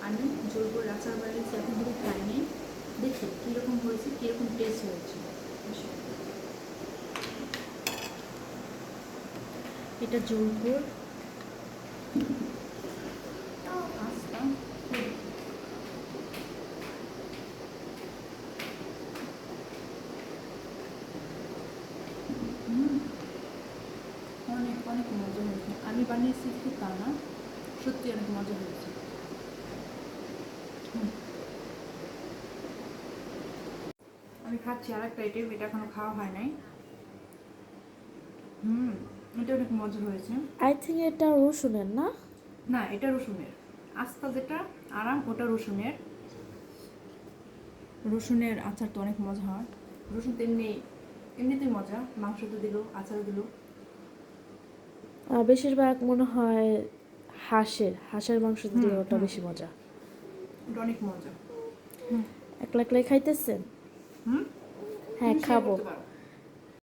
আমি জোর করে আচার বানিয়েছি, এখন যদি খাইনি, দেখি কীরকম হয়েছে, কীরকম টেস্ট হয়েছে। এটা জোরপুর আস্তা অনেক অনেক মজা হয়েছে। আমি বানিয়েছি কি তা না, সত্যি অনেক মজা হয়েছে। আমি খাচ্ছি আর একটা আইটেম, এটা এখনো খাওয়া হয় নাই। এটা অনেক মজা হয়েছে। আই থিঙ্ক এটা রসুনের না? না, এটা রসুনের। আস্তা যেটা আরাম ওটা রসুনের। রসুনের আচার তো অনেক মজা হয়। রসুন তো এমনিতেই মজা, মাংসতে দিল, আচার দিল। বেশিরভাগ মনে হয় হাঁসের মাংস দিলে ওটা বেশি মজা। ওটা অনেক মজা। একলা একলাই খাইতেছেন? হুম হ্যাঁ তুমি শেয়ার খাবো। করতে পারো।